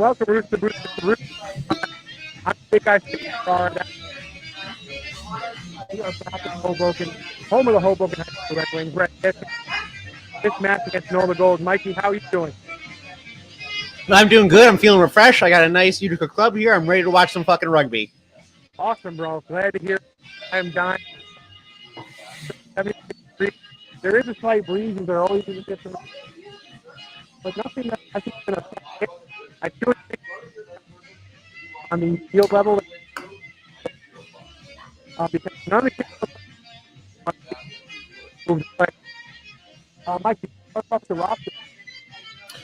everyone. Welcome, Rooster. I'm the big guy. We are back in Hoboken, home of the Hoboken High School Red Wings. This match against NOLA Gold. Mikey, how are you doing? I'm doing good. I'm feeling refreshed. I got a nice Utica club here. I'm ready to watch some fucking rugby. Awesome, bro. Glad to hear. I am dying. There is a slight breeze, and there always is a different, but nothing that I think is going to affect it. I do think on the field level, because none of the kids moved away. Mikey, let's talk the roster.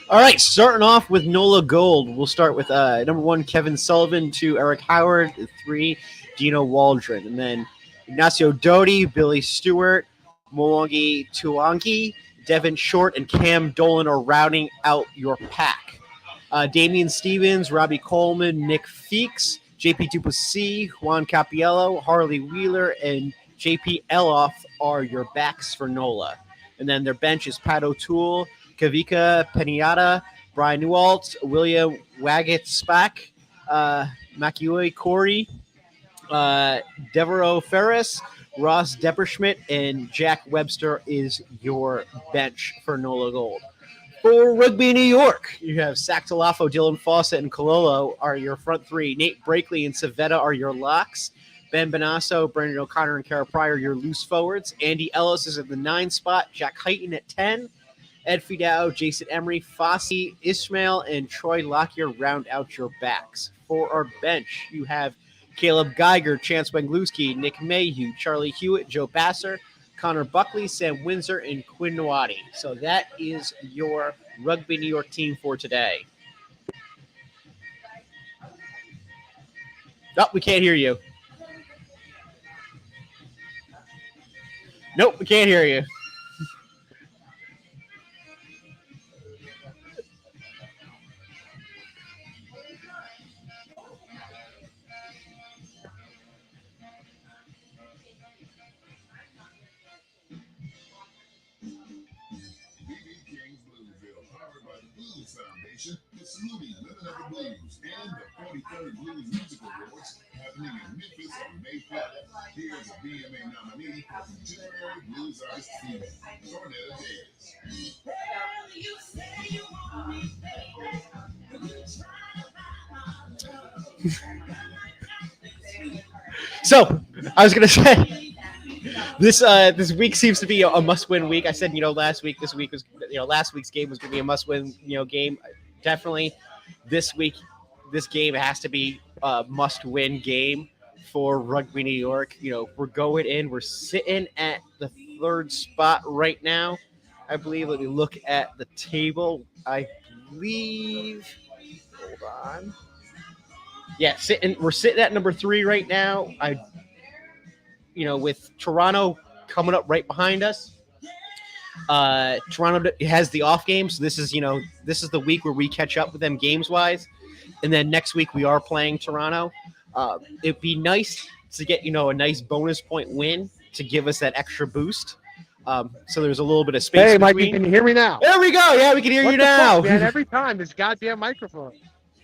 All right, starting off with NOLA Gold. We'll start with number 1, Kevin Sullivan, 2, Eric Howard, 3, Dino Waldron, and then Ignacio Doty, Billy Stewart, Molongi Tuangi, Devin Short, and Cam Dolan are rounding out your pack. Damian Stevens, Robbie Coleman, Nick Feeks, JP Duplessis, Juan Capiello, Harley Wheeler, and JP Eloff are your backs for NOLA. And then their bench is Pat O'Toole, Kavika Pinata, Brian Newalt, William Waggett-Spack, Makioi Corey, Devereaux Ferris, Ross Depperschmidt, and Jack Webster is your bench for NOLA Gold. For Rugby New York, you have Sac Talafo, Dylan Fawcett, and Cololo are your front three. Nate Brakely and Savetta are your locks. Ben Benasso, Brendan O'Connor, and Kara Pryor, your loose forwards. Andy Ellis is at the 9 spot. Jack Heighton at 10. Ed Fidao, Jason Emery, Fossey, Ismail, and Troy Lockyer round out your backs. For our bench, you have Caleb Geiger, Chance Wengluski, Nick Mayhew, Charlie Hewitt, Joe Basser, Connor Buckley, Sam Windsor, and Quinn Nwadi. So that is your Rugby New York team for today. Oh, we can't hear you. Nope, we can't hear you. The Salumi Living of the Blues and the 43rd Blues Music Awards happening in Memphis on May 5th. Here's a BMA nominee for Contemporary Blues Artist Female, Cornetta Davis. So, I was going to say, this week seems to be a must-win week. I said, last week, this week was, last week's game was going to be a must-win, game. Definitely this week, this game has to be a must-win game for Rugby New York. We're going in. We're sitting at the 3rd spot right now, I believe. Let me look at the table. I believe. Hold on. Yeah, we're sitting at number 3 right now. With Toronto coming up right behind us. Toronto has the off game, so this is the week where we catch up with them games wise, and then next week we are playing Toronto. It'd be nice to get a nice bonus point win to give us that extra boost. So there's a little bit of space. Hey, Mikey, can you hear me now? There we go. Yeah, we can hear you now. Fuck, man? Every time this goddamn microphone,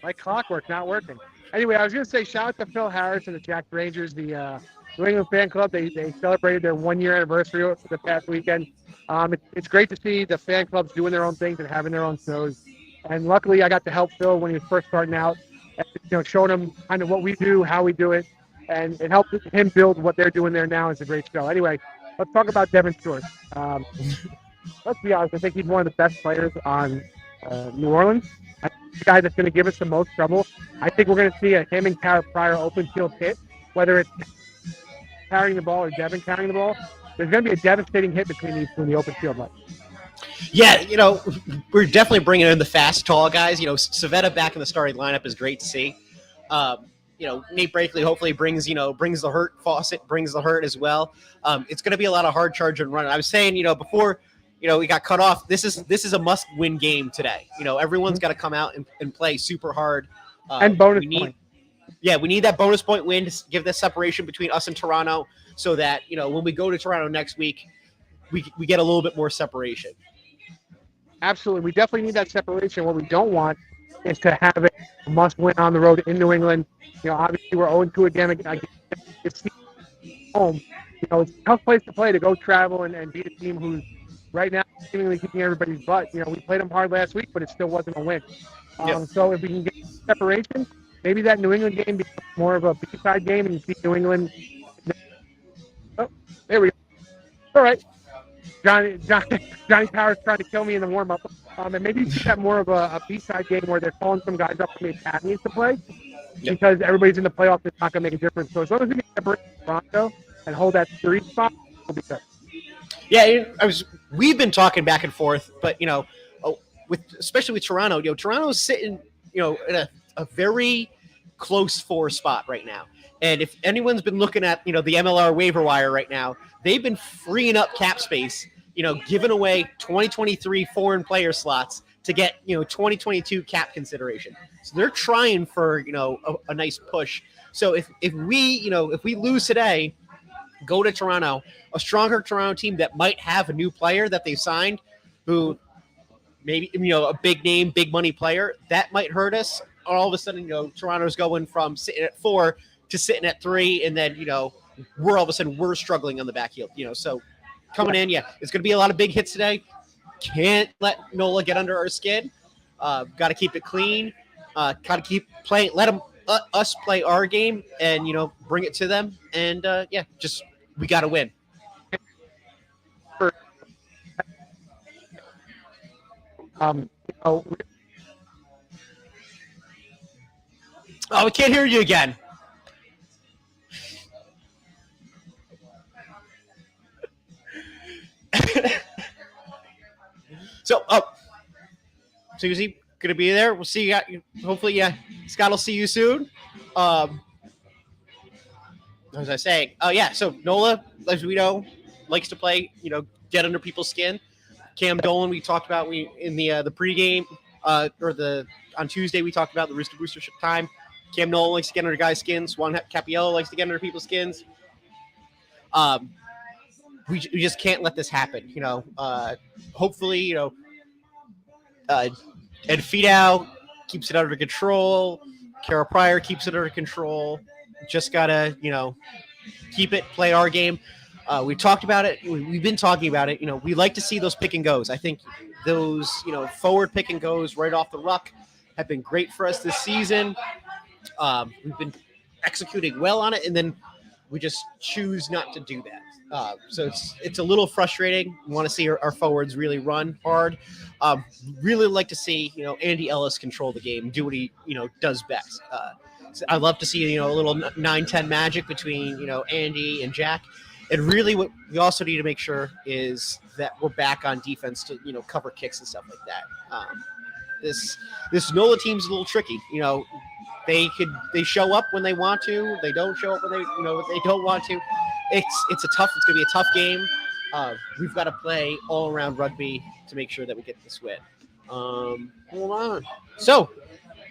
like clockwork, not working. Anyway, I was gonna say shout out to Phil Harris and the Jack Rangers, the New England fan club. They celebrated their 1-year anniversary for the past weekend. It's great to see the fan clubs doing their own things and having their own shows. And luckily, I got to help Phil when he was first starting out, showing him kind of what we do, how we do it, and it helped him build what they're doing there now. It's a great show. Anyway, let's talk about Devin Stewart. Let's be honest. I think he's one of the best players on New Orleans. I think the guy that's going to give us the most trouble. I think we're going to see him and Kara Pryor open field hit, whether it's carrying the ball or Devin carrying the ball. There's going to be a devastating hit between these two in the open field. Yeah, we're definitely bringing in the fast, tall guys. Savetta back in the starting lineup is great to see. Nate Brakely hopefully brings the hurt. Fawcett brings the hurt as well. It's going to be a lot of hard charge and run. I was saying, before, we got cut off. This is a must-win game today. Everyone's got to come out and play super hard. And bonus point. Yeah, we need that bonus point win to give this separation between us and Toronto so that, when we go to Toronto next week, we get a little bit more separation. Absolutely. We definitely need that separation. What we don't want is to have a must-win on the road in New England. Obviously we're 0-2 again against this team home. It's a tough place to play, to go travel and beat a team who's right now seemingly kicking everybody's butt. We played them hard last week, but it still wasn't a win. So if we can get separation, maybe that New England game becomes more of a B-side game, and you see New England. Oh, there we go. All right. Johnny Power's trying to kill me in the warm-up. And maybe you see that more of a B-side game where they're calling some guys up from the academies to play, because everybody's in the playoffs. It's not going to make a difference. So as long as we can separate Toronto and hold that 3 spot, we'll be good. Yeah, we've been talking back and forth, but especially with Toronto, Toronto's sitting, in a very close 4 spot right now. And if anyone's been looking at, the MLR waiver wire right now, they've been freeing up cap space, giving away 2023 foreign player slots to get, 2022 cap consideration. So they're trying for, a nice push. So if we lose today, go to Toronto, a stronger Toronto team that might have a new player that they signed, who maybe, a big name, big money player, that might hurt us. All of a sudden, Toronto's going from sitting at 4 to sitting at 3, and then, we're all of a sudden we're struggling on the back heel. So coming in, it's going to be a lot of big hits today. Can't let NOLA get under our skin. Got to keep it clean. Got to keep playing. Let us play our game, and bring it to them. And we got to win. Oh, we can't hear you again. So, Susie, gonna be there. We'll see you. Hopefully, Scott will see you soon. What was I saying? Oh, yeah. So NOLA, as we know, likes to play. Get under people's skin. Cam Dolan, we talked about in the pregame on Tuesday. We talked about the Rooster Booster time. Cam Nolan likes to get under guys' skins. Juan Capiello likes to get under people's skins. We just can't let this happen. Hopefully, Ed Fidau keeps it under control. Kara Pryor keeps it under control. Just gotta, keep it, play our game. We talked about it. We've been talking about it. We like to see those pick and goes. I think those, forward pick and goes right off the ruck have been great for us this season. We've been executing well on it, and then we just choose not to do that. So it's a little frustrating. We want to see our forwards really run hard. Really like to see, Andy Ellis control the game, do what he, does best. So I love to see, a little 9-10 magic between, Andy and Jack. And really what we also need to make sure is that we're back on defense to, cover kicks and stuff like that. This NOLA team's a little tricky. They show up when they want to. They don't show up when they don't want to. It's going to be a tough game. We've got to play all around rugby to make sure that we get this win. Hold on. So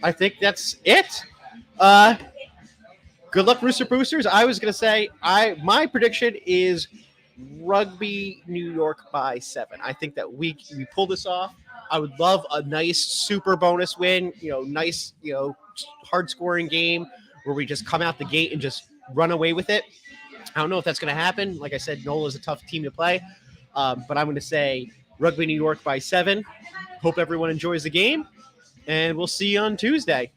I think that's it. Good luck, Rooster Boosters. I was going to say, my prediction is Rugby New York by 7. I think that we pull this off. I would love a nice super bonus win, nice, hard scoring game where we just come out the gate and just run away with it. I don't know if that's going to happen. Like I said, NOLA is a tough team to play. But I'm going to say Rugby New York by 7. Hope everyone enjoys the game, and we'll see you on Tuesday.